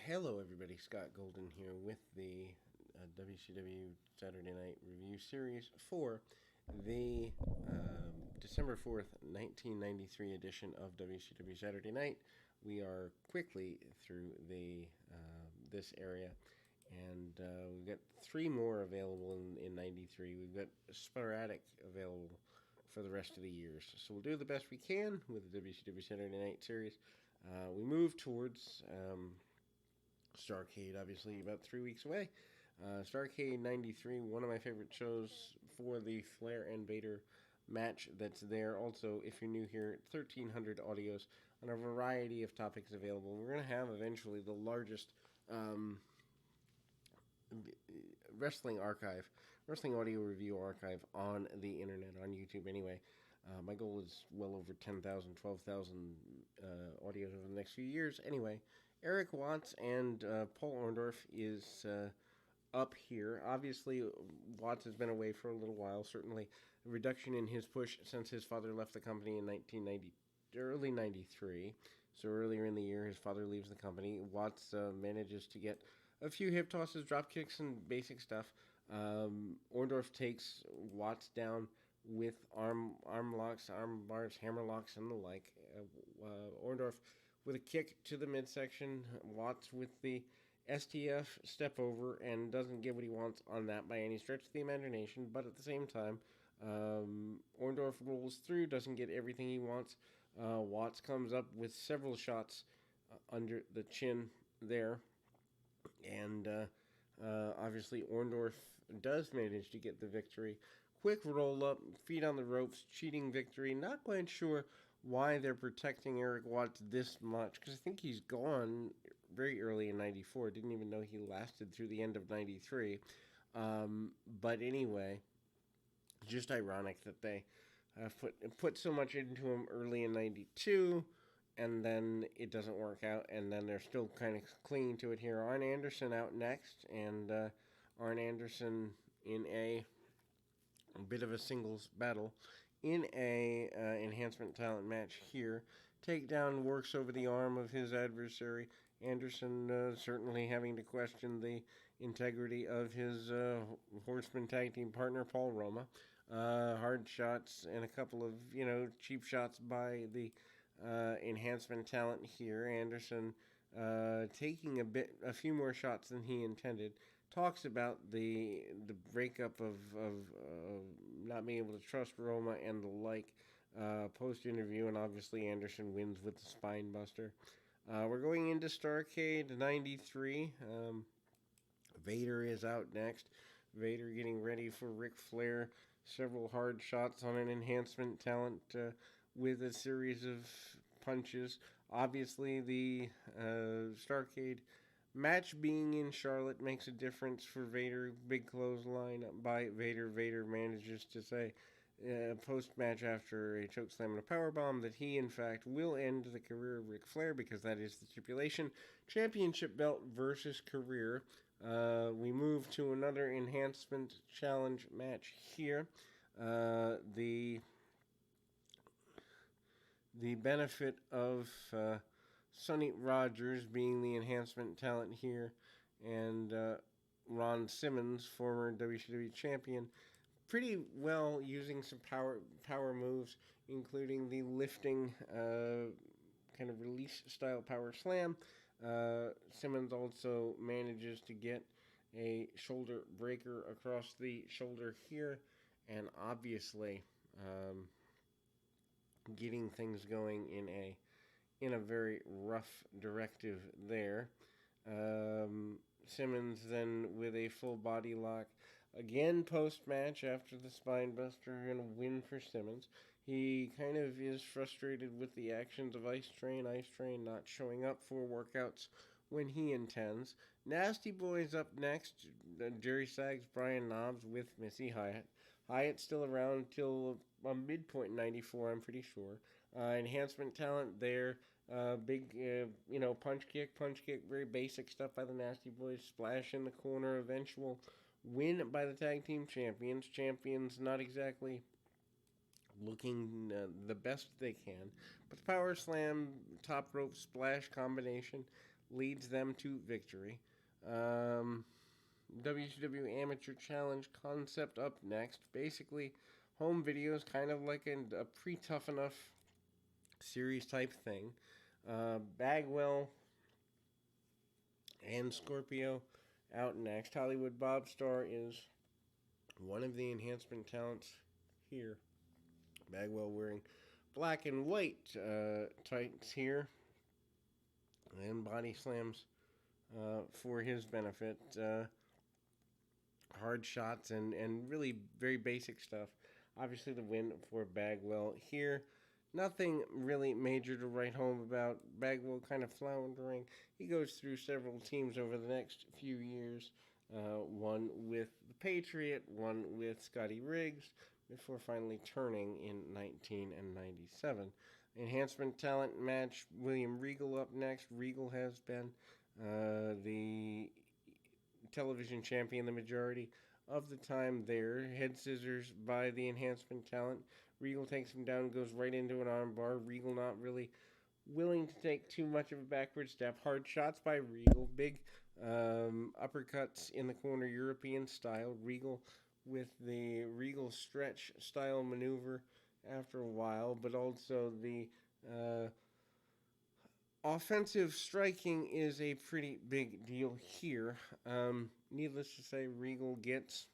Hello, everybody. Scott Golden here with the WCW Saturday Night Review Series for the December 4th, 1993 edition of WCW Saturday Night. We are quickly through this area, and we've got three more available in 93. We've got sporadic available for the rest of the years. So we'll do the best we can with the WCW Saturday Night Series. We move towards Starrcade, obviously, about 3 weeks away. Starrcade 93, one of my favorite shows for the Flair and Vader match that's there. Also, if you're new here, 1,300 audios on a variety of topics available. We're going to have eventually the largest wrestling audio review archive on the internet, on YouTube anyway. My goal is well over 10,000, 12,000 audios over the next few years. Anyway, Eric Watts and Paul Orndorff is up here. Obviously, Watts has been away for a little while. Certainly, a reduction in his push since his father left the company in 1990, early 93. So earlier in the year, his father leaves the company. Watts manages to get a few hip tosses, drop kicks, and basic stuff. Orndorff takes Watts down with arm locks, arm bars, hammer locks, and the like. Orndorff with a kick to the midsection. Watts with the STF step over and doesn't get what he wants on that by any stretch of the imagination. But at the same time, Orndorff rolls through, doesn't get everything he wants. Watts comes up with several shots under the chin there. And obviously Orndorff does manage to get the victory. Quick roll up, feet on the ropes, cheating victory. Not quite sure why they're protecting Eric Watts this much, because I think he's gone very early in 94. Didn't even know he lasted through the end of 93. But anyway, just ironic that they put so much into him early in 92, and then it doesn't work out, and then they're still kind of clinging to it here. Arn Anderson out next, and Arn Anderson in a bit of a singles battle in a enhancement talent match here. Takedown works over the arm of his adversary. Anderson certainly having to question the integrity of his Horseman tag team partner, Paul Roma. Hard shots and a couple of, cheap shots by the enhancement talent here. Anderson taking a few more shots than he intended. Talks about the breakup of not being able to trust Roma and the like post-interview, and obviously Anderson wins with the spine buster. We're going into Starrcade 93. Vader is out next. Vader getting ready for Ric Flair. Several hard shots on an enhancement talent with a series of punches. Obviously, the Starrcade match being in Charlotte makes a difference for Vader. Big clothesline by Vader. Vader manages to say post-match after a chokeslam and a powerbomb that he, in fact, will end the career of Ric Flair, because that is the stipulation. Championship belt versus career. We move to another enhancement challenge match here. The benefit of Sonny Rogers being the enhancement talent here, and Ron Simmons, former WCW champion, pretty well using some power moves, including the lifting kind of release style power slam. Simmons also manages to get a shoulder breaker across the shoulder here, and obviously getting things going in a very rough directive there. Simmons then with a full body lock. Again, post-match after the spine buster, and a win for Simmons. He kind of is frustrated with the actions of Ice Train not showing up for workouts when he intends. Nasty Boys up next. Jerry Sags, Brian Knobbs with Missy Hyatt. Hyatt's still around till midpoint 94, I'm pretty sure. Enhancement talent there. Big, punch kick, very basic stuff by the Nasty Boys. Splash in the corner, eventual win by the tag team champions. Champions not exactly looking the best they can, but the power slam, top rope splash combination leads them to victory. WCW Amateur Challenge concept up next. Basically, home videos, kind of like a pre-tough enough series type thing. Bagwell and Scorpio out next. Hollywood Bob Star is one of the enhancement talents here. Bagwell wearing black and white tights here and body slams for his benefit. Hard shots and really very basic stuff. Obviously, the win for Bagwell here. Nothing really major to write home about. Bagwell kind of floundering. He goes through several teams over the next few years. One with the Patriot, one with Scotty Riggs, before finally turning in 1997. Enhancement talent match, William Regal up next. Regal has been the television champion the majority of the time there. Head scissors by the enhancement talent. Regal takes him down, goes right into an armbar. Regal not really willing to take too much of a backward step. Hard shots by Regal. Big uppercuts in the corner, European style. Regal with the Regal stretch style maneuver after a while, but also the offensive striking is a pretty big deal here. Needless to say, Regal gets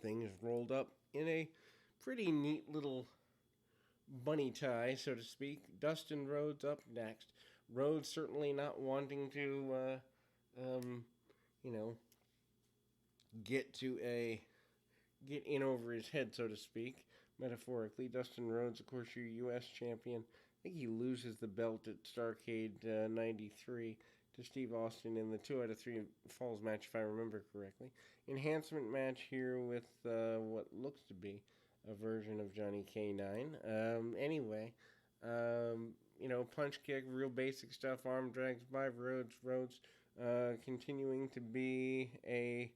things rolled up in a pretty neat little bunny tie, so to speak. Dustin Rhodes up next. Rhodes certainly not wanting to, get in over his head, so to speak, metaphorically. Dustin Rhodes, of course, your U.S. champion. I think he loses the belt at Starrcade 93 to Steve Austin in the 2 out of 3 falls match, if I remember correctly. Enhancement match here with what looks to be a version of Johnny K9. Punch kick, real basic stuff, arm drags by Rhodes. Rhodes continuing to be a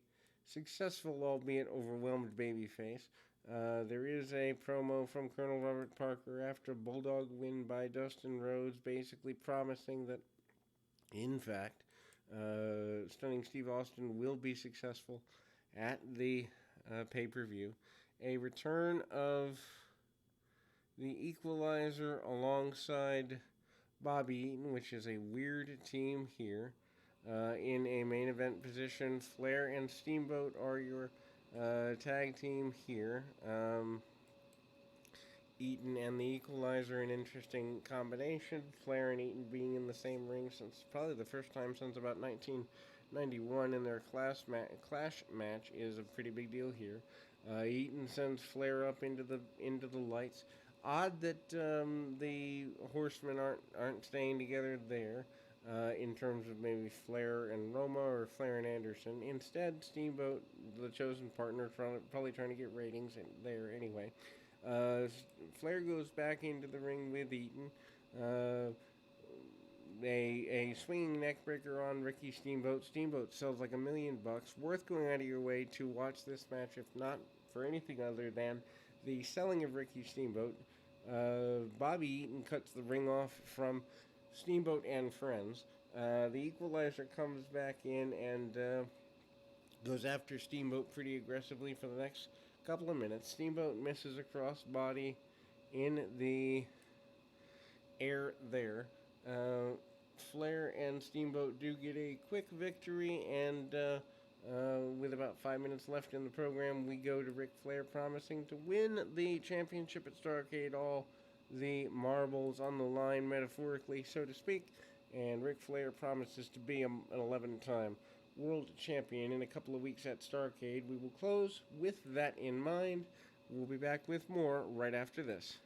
successful, albeit overwhelmed babyface. There is a promo from Colonel Robert Parker after a Bulldog win by Dustin Rhodes, basically promising that, in fact, Stunning Steve Austin will be successful at the pay-per-view. A return of the Equalizer alongside Bobby Eaton, which is a weird team here. In a main event position, Flair and Steamboat are your tag team here. Eaton and the Equalizer, an interesting combination. Flair and Eaton being in the same ring since probably the first time since about 1991, and their clash match is a pretty big deal here. Eaton sends Flair up into the lights. Odd that the Horsemen aren't staying together there. In terms of maybe Flair and Roma or Flair and Anderson. Instead, Steamboat, the chosen partner, probably trying to get ratings there anyway. Flair goes back into the ring with Eaton. A swinging neckbreaker on Ricky Steamboat. Steamboat sells like $1 million. Worth going out of your way to watch this match, if not for anything other than the selling of Ricky Steamboat. Bobby Eaton cuts the ring off from Steamboat and friends. The Equalizer comes back in and goes after Steamboat pretty aggressively for the next couple of minutes. Steamboat misses a crossbody in the air there. Flair and Steamboat do get a quick victory, and with about 5 minutes left in the program, we go to Ric Flair promising to win the championship at Starrcade, all the marbles on the line, metaphorically, so to speak, and Ric Flair promises to be an 11-time world champion in a couple of weeks at Starrcade. We will close with that in mind. We'll be back with more right after this.